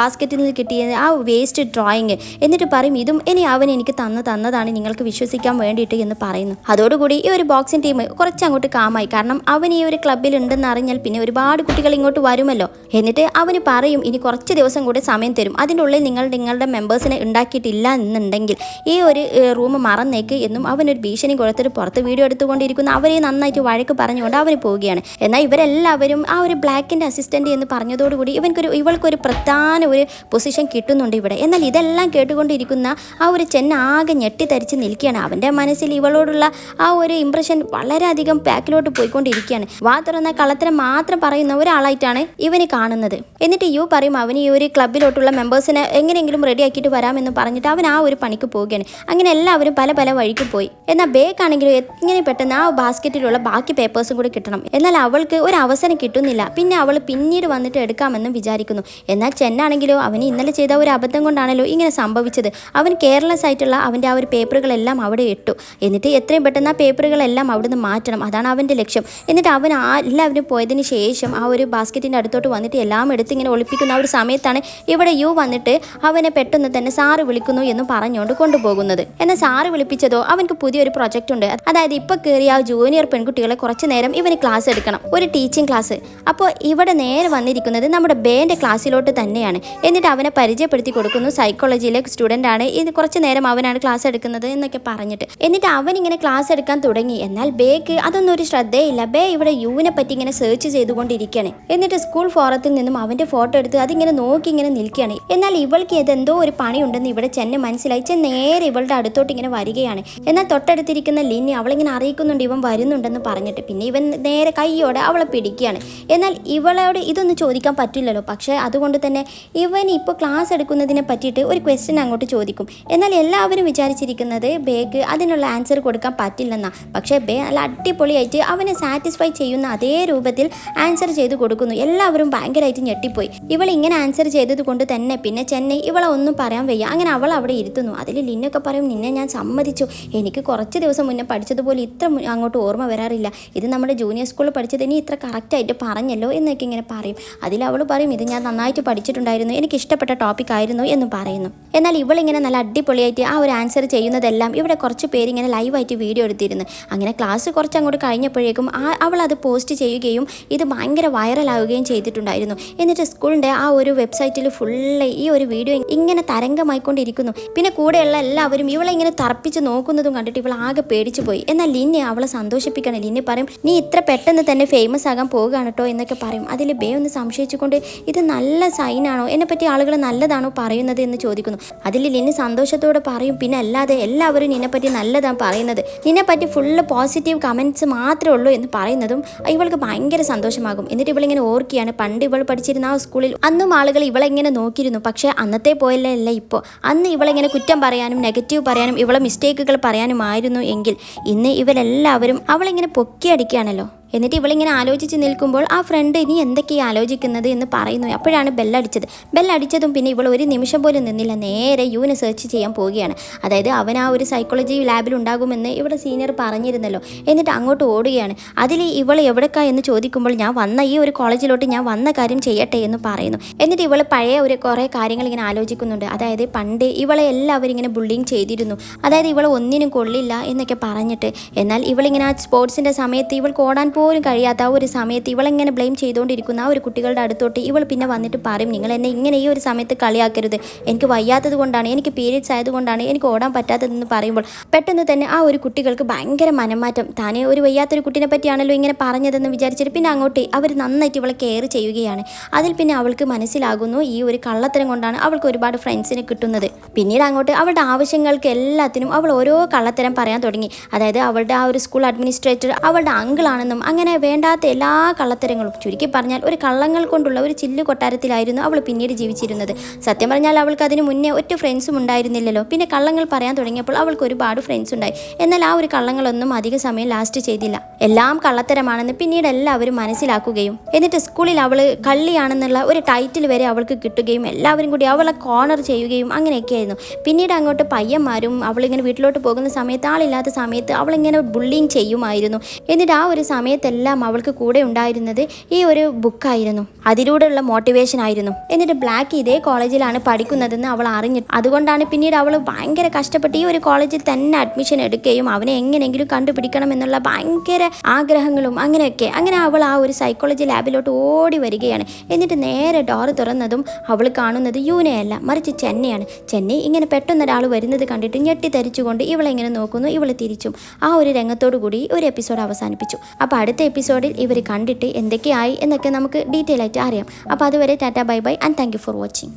ബാസ്ക്കറ്റിൽ നിന്ന് കിട്ടിയ ആ വേസ്റ്റ് ഡ്രോയിങ്. എന്നിട്ട് പറയും ഇതും ഇനി അവൻ എനിക്ക് തന്നതാണ് നിങ്ങൾക്ക് വിശ്വസിക്കാൻ വേണ്ടിയിട്ട് എന്ന് പറയുന്നു. അതോടുകൂടി ഈ ഒരു ബോക്സിംഗ് ടീം കുറച്ചങ്ങോട്ട് കാമായി. കാരണം അവൻ ഈ ഒരു ക്ലബ്ബിൽ ഉണ്ടെന്ന് അറിഞ്ഞാൽ പിന്നെ ഒരുപാട് കുട്ടികൾ ഇങ്ങോട്ട് വരുമല്ലോ. എന്നിട്ട് അവന് പറയും ഇനി കുറച്ച് ദിവസം കൂടി സമയം തരും, അതിൻ്റെ ഉള്ളിൽ നിങ്ങളുടെ മെമ്പേഴ്സിനെ ഉണ്ടാക്കിയിട്ടില്ല എന്നുണ്ടെങ്കിൽ ഈ ഒരു റൂം മറന്നേക്ക് എന്നും അവനൊരു ഭീഷണി കൊടുത്തിട്ട് പുറത്ത് വീഡിയോ എടുത്തുകൊണ്ടിരിക്കുന്ന അവരെ നന്നായിട്ട് വഴക്ക് പറഞ്ഞുകൊണ്ട് അവർ പോവുകയാണ്. എന്നാൽ ഇവരെല്ലാവരും ആ ഒരു ബ്ലാക്കിൻ്റെ അസിസ്റ്റൻ്റ് എന്ന് പറഞ്ഞതോടുകൂടി ഇവൾക്കൊരു പ്രധാന ഒരു പൊസിഷൻ കിട്ടുന്നുണ്ട് ഇവിടെ. എന്നാൽ ഇതെല്ലാം കേട്ടുകൊണ്ടിരിക്കുന്ന ആ ഒരു ചെന്ന ആകെ ഞെട്ടിത്തരിച്ച് നിൽക്കുകയാണ്. അവൻ്റെ മനസ്സിൽ ഇവളോടുള്ള ആ ഒരു ഇംപ്രഷൻ വളരെയധികം ബാക്കിലോട്ട് പോയിക്കൊണ്ടിരിക്കുകയാണ്. വാ തുറന്ന കള്ളത്തരം മാത്രം പറയുന്ന ഒരാളായിട്ടാണ് ഇവന് കാണുന്നത്. എന്നിട്ട് യു പറയും അവന് ഈ ഒരു ക്ലബ്ബിലോട്ടുള്ള മെമ്പേഴ്സിനെ എങ്ങനെയെങ്കിലും റെഡി ആക്കിയിട്ട് വരാമെന്ന് പറഞ്ഞിട്ട് അവൻ ആ ഒരു പണിക്ക് പോവുകയാണ്. അങ്ങനെ എല്ലാവരും പല പല വഴിക്ക് പോയി. എന്നാൽ ബേക്കാണെങ്കിലും എങ്ങനെ പെട്ടെന്ന് ആ ബാസ്ക്കറ്റിലുള്ള ബാക്കി പേപ്പേഴ്സും കൂടി കിട്ടണം. എന്നാൽ അവൾക്ക് ഒരു അവസരം കിട്ടുന്നില്ല. പിന്നെ അവൾ പിന്നീട് വന്നിട്ട് എടുക്കാമെന്നും വിചാരിക്കുന്നു. എന്നാൽ ചെന്നാണെങ്കിലോ അവന് ഇന്നലെ ചെയ്ത ഒരു അബദ്ധം കൊണ്ടാണല്ലോ ഇങ്ങനെ സംഭവിച്ചത്. അവൻ കേരള കെയർലെസ് ആയിട്ടുള്ള അവൻ്റെ ആ ഒരു പേപ്പറുകളെല്ലാം അവിടെ ഇട്ടു. എന്നിട്ട് എത്രയും പെട്ടെന്ന് ആ പേപ്പറുകളെല്ലാം അവിടുന്ന് മാറ്റണം, അതാണ് അവൻ്റെ ലക്ഷ്യം. എന്നിട്ട് അവൻ എല്ലാവരും പോയതിന് ശേഷം ആ ഒരു ബാസ്ക്കറ്റിൻ്റെ അടുത്തോട്ട് വന്നിട്ട് എല്ലാം എടുത്ത് ഇങ്ങനെ ഒളിപ്പിക്കുന്ന ആ ഒരു സമയത്താണ് ഇവിടെ യു വന്നിട്ട് അവനെ പെട്ടെന്ന് തന്നെ സാറ് വിളിക്കുന്നു എന്ന് പറഞ്ഞുകൊണ്ട് കൊണ്ടുപോകുന്നത്. എന്നാൽ സാറ് വിളിപ്പിച്ചതോ അവനക്ക് പുതിയൊരു പ്രൊജക്റ്റ് ഉണ്ട്. അതായത് ഇപ്പോൾ കയറിയ ആ ജൂനിയർ പെൺകുട്ടികളെ കുറച്ച് നേരം ഇവന് ക്ലാസ് എടുക്കണം, ഒരു ടീച്ചിങ് ക്ലാസ്. അപ്പോൾ ഇവിടെ നേരെ വന്നിരിക്കുന്നത് നമ്മുടെ ബേൻ്റെ ക്ലാസ്സിലോട്ട് തന്നെയാണ്. എന്നിട്ട് അവനെ പരിചയപ്പെടുത്തി കൊടുക്കുന്നു, സൈക്കോളജിയിലെ സ്റ്റുഡൻ്റ് ആണ്, ഇത് കുറച്ച് നേരം അവനാണ് ക്ലാസ് എടുക്കുന്നത് എന്നൊക്കെ പറഞ്ഞിട്ട്. എന്നിട്ട് അവൻ ഇങ്ങനെ ക്ലാസ് എടുക്കാൻ തുടങ്ങി. എന്നാൽ ബേക്ക് അതൊന്നും ഒരു ശ്രദ്ധയില്ല. ബേ ഇവിടെ യുവിനെ പറ്റി ഇങ്ങനെ സെർച്ച് ചെയ്തുകൊണ്ടിരിക്കുകയാണ്. എന്നിട്ട് സ്കൂൾ ഫോറത്തിൽ നിന്നും അവൻ്റെ ഫോട്ടോ എടുത്ത് അതിങ്ങനെ നോക്കി ഇങ്ങനെ നിൽക്കുകയാണ്. എന്നാൽ ഇവൾക്ക് ഇതെന്തോ ഒരു പണിയുണ്ടെന്ന് ഇവിടെ ചെന്നെ മനസ്സിലായി. നേരെ ഇവളുടെ അടുത്തോട്ട് ഇങ്ങനെ വരികയാണ്. എന്നാൽ തൊട്ടടുത്തിരിക്കുന്ന ലിന്നി അവളിങ്ങനെ അറിയിക്കുന്നുണ്ട് ഇവൻ വരുന്നുണ്ടെന്ന് പറഞ്ഞിട്ട്. പിന്നെ ഇവൻ നേരെ കൈയോടെ അവളെ പിടിക്കുകയാണ്. എന്നാൽ ഇവളോട് ഇതൊന്നും ചോദിക്കാൻ പറ്റില്ലല്ലോ. പക്ഷേ അതുകൊണ്ട് തന്നെ ഇവൻ ഇപ്പോൾ ക്ലാസ് എടുക്കുന്നതിനെ പറ്റിയിട്ട് ഒരു ക്വസ്റ്റ്യൻ അങ്ങോട്ട് ചോദിക്കും. എന്നാൽ എല്ലാവരും വിചാരിച്ചിരിക്കുന്നത് ബേക്ക് അതിനുള്ള ആൻസർ കൊടുക്കാൻ പറ്റില്ലെന്നാണ്. പക്ഷേ ബേ നല്ല അടിപൊളിയായിട്ട് അവനെ സാറ്റിസ്ഫൈ ചെയ്യുന്ന അതേ രൂപത്തിൽ ആൻസർ ചെയ്ത് കൊടുക്കുന്നു. എല്ലാവരും ഭയങ്കരമായിട്ട് ഞെട്ടിപ്പോയി. ഇവൾ ഇങ്ങനെ ആൻസർ ചെയ്തത് കൊണ്ട് തന്നെ പിന്നെ ചെന്നൈ ഇവളെ ഒന്നും പറയാൻ വയ്യ. അങ്ങനെ അവൾ അവിടെ ഇരുത്തുന്നു. അതിൽ ലിന്നൊക്കെ പറയും, നിന്നെ ഞാൻ സമ്മതിച്ചു, എനിക്ക് കുറച്ച് ദിവസം മുന്നേ പഠിച്ചതുപോലെ ഇത്ര അങ്ങോട്ട് ഓർമ്മ വരാറില്ല, ഇത് നമ്മുടെ ജൂനിയർ സ്കൂളിൽ പഠിച്ചത് ഇനി ഇത്ര കറക്റ്റായിട്ട് പറഞ്ഞല്ലോ എന്നൊക്കെ ഇങ്ങനെ പറയും. അതിൽ അവൾ പറയും, ഇത് ഞാൻ നന്നായിട്ട് പഠിച്ചിട്ടുണ്ടായിരുന്നു, എനിക്ക് ഇഷ്ടപ്പെട്ട ടോപ്പിക് ആയിരുന്നു എന്ന് പറയുന്നു. എന്നാൽ ഇവളിങ്ങനെ നല്ല അടിപൊളിയായിട്ട് ആ ഒരു ആൻസർ ചെയ്യുന്നതെല്ലാം ഇവിടെ കുറച്ച് പേരിങ്ങനെ ലൈവായിട്ട് വീഡിയോ എടുത്തിരുന്നു. അങ്ങനെ ക്ലാസ് കുറച്ച് അങ്ങോട്ട് കഴിഞ്ഞപ്പോഴേക്കും അവൾ അത് പോസ്റ്റ് ചെയ്യുകയും ഇത് ഭയങ്കര വൈറലാവുകയും ചെയ്തിട്ടുണ്ടായിരുന്നു. എന്നിട്ട് സ്കൂളിൻ്റെ ആ ഒരു വെബ്സൈറ്റിൽ ഫുള്ള് ഈ ഒരു വീഡിയോ ഇങ്ങനെ തരംഗമായിക്കൊണ്ടിരിക്കുന്നു. പിന്നെ കൂടെയുള്ള എല്ലാവരും ഇവളെ ഇങ്ങനെ തറപ്പിച്ച് നോക്കുന്നതും കണ്ടിട്ട് ഇവൾ ആകെ പേടിച്ചു പോയി. എന്നാൽ ലിന്നെ അവളെ സന്തോഷിപ്പിക്കണം. ലിന്നെ പറയും, നീ ഇത്ര പെട്ടെന്ന് തന്നെ ഫേമസ് ആകാൻ പോകുകയാണ് കേട്ടോ എന്നൊക്കെ പറയും. അതിൽ ബേ ഒന്ന് സംശയിച്ചുകൊണ്ട്, ഇത് നല്ല സൈനാണോ, എന്നെപ്പറ്റി ആളുകൾ നല്ലതാണോ പറയുന്നത് എന്ന് ചോദിക്കുന്നു. അതിൽ ലിന്നെ സന്തോഷത്തോടെ പറയും, പിന്നെ അല്ലാതെ എല്ലാവരും നിന്നെപ്പറ്റി നല്ലതാണ് പറയുന്നത്, നിന്നെപ്പറ്റി ഫുള്ള് പോസിറ്റീവ് കമൻറ്റ്സ് മാത്രമേ ഉള്ളൂ എന്ന് പറയുന്നതും ഇവൾക്ക് ഭയങ്കര സന്തോഷമാകും. എന്നിട്ട് ഇവളിങ്ങനെ ഓർക്കുകയാണ്, പണ്ട് ഇവൾ പഠിച്ചിരുന്ന ആ സ്കൂളിൽ അന്നും ആളുകൾ ഇവളെ ഇങ്ങനെ നോക്കിയിരുന്നു. പക്ഷേ അന്നത്തെ പോലെയല്ല ഇപ്പോൾ. അന്ന് ഇവളെങ്ങനെ കുറ്റം പറയാനും നെഗറ്റീവ് പറയാനും ഇവളെ മിസ്റ്റേക്കുകൾ പറയാനുമായിരുന്നു എങ്കിൽ ഇന്ന് ഇവരെല്ലാവരും അവളിങ്ങനെ പൊക്കിയടിക്കുകയാണല്ലോ. എന്നിട്ട് ഇവളിങ്ങനെ ആലോചിച്ച് നിൽക്കുമ്പോൾ ആ ഫ്രണ്ട് ഇനി എന്തൊക്കെയാണ് ആലോചിക്കുന്നത് എന്ന് പറയുന്നു. അപ്പോഴാണ് ബെല്ലടിച്ചത്. ബെല്ലടിച്ചതും പിന്നെ ഇവൾ ഒരു നിമിഷം പോലും നിന്നില്ല, നേരെ യുവിനെ സെർച്ച് ചെയ്യാൻ പോവുകയാണ്. അതായത് അവൻ ആ ഒരു സൈക്കോളജി ലാബിൽ ഉണ്ടാകുമെന്ന് ഇവിടെ സീനിയർ പറഞ്ഞിരുന്നല്ലോ. എന്നിട്ട് അങ്ങോട്ട് ഓടുകയാണ്. അതിൽ ഇവൾ എവിടേക്കാ എന്ന് ചോദിക്കുമ്പോൾ, ഞാൻ വന്ന ഈ ഒരു കോളേജിലോട്ട് ഞാൻ വന്ന കാര്യം ചെയ്യട്ടെ എന്ന് പറയുന്നു. എന്നിട്ട് ഇവൾ പഴയ കുറേ കാര്യങ്ങൾ ഇങ്ങനെ ആലോചിക്കുന്നുണ്ട്. അതായത് പണ്ട് ഇവളെ എല്ലാവരും ഇങ്ങനെ ബുള്ളിങ് ചെയ്തിരുന്നു, അതായത് ഇവൾ ഒന്നിനും കൊള്ളില്ല എന്നൊക്കെ പറഞ്ഞിട്ട്. എന്നാൽ ഇവളിങ്ങനെ ആ സ്പോർട്സിൻ്റെ സമയത്ത് ഇവൾക്ക് ഓടാൻ പോലും കഴിയാത്ത ആ ഒരു സമയത്ത് ഇവളെങ്ങനെ ബ്ലെയിം ചെയ്തുകൊണ്ടിരിക്കുന്ന ആ ഒരു കുട്ടികളുടെ അടുത്തോട്ട് ഇവൾ പിന്നെ വന്നിട്ട് പറയും, നിങ്ങൾ എന്നെ ഇങ്ങനെ ഈ ഒരു സമയത്ത് കളിയാക്കരുത്, എനിക്ക് വയ്യാത്തത് കൊണ്ടാണ്, എനിക്ക് പീരിയഡ്സ് ആയതുകൊണ്ടാണ് എനിക്ക് ഓടാൻ പറ്റാത്തതെന്ന് പറയുമ്പോൾ പെട്ടെന്ന് തന്നെ ആ ഒരു കുട്ടികൾക്ക് ഭയങ്കര മനംമാറ്റം. താനേ ഒരു വയ്യാത്തൊരു കുട്ടീനെ പറ്റിയാണല്ലോ ഇങ്ങനെ പറഞ്ഞതെന്ന് വിചാരിച്ചിട്ട് പിന്നെ അങ്ങോട്ട് അവർ നന്നായിട്ട് ഇവളെ കെയർ ചെയ്യുകയാണ്. അതിൽ പിന്നെ അവൾക്ക് മനസ്സിലാകുന്നു ഈ ഒരു കള്ളത്തരം കൊണ്ടാണ് അവൾക്ക് ഒരുപാട് ഫ്രണ്ട്സിനെ കിട്ടുന്നത്. പിന്നീട് അങ്ങോട്ട് അവളുടെ ആവശ്യങ്ങൾക്ക് എല്ലാത്തിനും അവൾ ഓരോ കള്ളത്തരം പറയാൻ തുടങ്ങി. അതായത് അവളുടെ ആ ഒരു സ്കൂൾ അഡ്മിനിസ്ട്രേറ്റർ അവളുടെ അങ്കിളാണെന്നും അങ്ങനെ വേണ്ടാത്ത എല്ലാ കള്ളത്തരങ്ങളും, ചുരുക്കി പറഞ്ഞാൽ ഒരു കള്ളങ്ങൾ കൊണ്ടുള്ള ഒരു ചില്ലു കൊട്ടാരത്തിലായിരുന്നു അവൾ പിന്നീട് ജീവിച്ചിരുന്നത്. സത്യം പറഞ്ഞാൽ അവൾക്ക് അതിന് മുന്നേ ഒറ്റ ഫ്രണ്ട്സും ഉണ്ടായിരുന്നില്ലല്ലോ. പിന്നെ കള്ളങ്ങൾ പറയാൻ തുടങ്ങിയപ്പോൾ അവൾക്ക് ഒരുപാട് ഫ്രണ്ട്സ് ഉണ്ടായി. എന്നാൽ ആ ഒരു കള്ളങ്ങളൊന്നും അധിക സമയം ലാസ്റ്റ് ചെയ്തില്ല. എല്ലാം കള്ളത്തരമാണെന്ന് പിന്നീട് എല്ലാവരും മനസ്സിലാക്കുകയും എന്നിട്ട് സ്കൂളിൽ അവൾ കള്ളിയാണെന്നുള്ള ഒരു ടൈറ്റിൽ വരെ അവൾക്ക് കിട്ടുകയും എല്ലാവരും കൂടി അവളെ കോർണർ ചെയ്യുകയും അങ്ങനെയൊക്കെയായിരുന്നു. പിന്നീട് അങ്ങോട്ട് പയ്യന്മാരും അവളിങ്ങനെ വീട്ടിലോട്ട് പോകുന്ന സമയത്ത്, ആളില്ലാത്ത സമയത്ത് അവളിങ്ങനെ ബുള്ളിങ് ചെയ്യുമായിരുന്നു. എന്നിട്ട് ആ ഒരു സമയത്തെല്ലാം അവൾക്ക് കൂടെ ഉണ്ടായിരുന്നത് ഈ ഒരു ബുക്കായിരുന്നു, അതിലൂടെയുള്ള മോട്ടിവേഷൻ ആയിരുന്നു. എന്നിട്ട് ബ്ലാക്ക് ഇതേ കോളേജിലാണ് പഠിക്കുന്നതെന്ന് അവൾ അറിഞ്ഞു. അതുകൊണ്ടാണ് പിന്നീട് അവൾ ഭയങ്കര കഷ്ടപ്പെട്ട് ഈ ഒരു കോളേജിൽ തന്നെ അഡ്മിഷൻ എടുക്കുകയും അവനെ എങ്ങനെയെങ്കിലും കണ്ടുപിടിക്കണം എന്നുള്ള ഭയങ്കര ആഗ്രഹങ്ങളും അങ്ങനെയൊക്കെ. അങ്ങനെ അവൾ ആ ഒരു സൈക്കോളജി ലാബിലോട്ട് ഓടി വരികയാണ്. എന്നിട്ട് നേരെ ഡോറ് തുറന്നതും അവൾ കാണുന്നത് യുവിനെയല്ല, മറിച്ച് ചെന്നൈയാണ്. ചെന്നൈ ഇങ്ങനെ പെട്ടെന്നൊരാൾ വരുന്നത് കണ്ടിട്ട് ഞെട്ടിത്തരിച്ചുകൊണ്ട് ഇവളെങ്ങനെ നോക്കുന്നു. ഇവൾ തിരിച്ചും. ആ ഒരു രംഗത്തോടു കൂടി ഒരു എപ്പിസോഡ് അവസാനിപ്പിച്ചു. അപ്പോൾ അടുത്ത എപ്പിസോഡിൽ ഇവർ കണ്ടിട്ട് എന്തൊക്കെയായി എന്നൊക്കെ നമുക്ക് ഡീറ്റെയിൽ ആയിട്ട് അറിയാം. അപ്പോൾ അതുവരെ Tata bye bye and thank you for watching.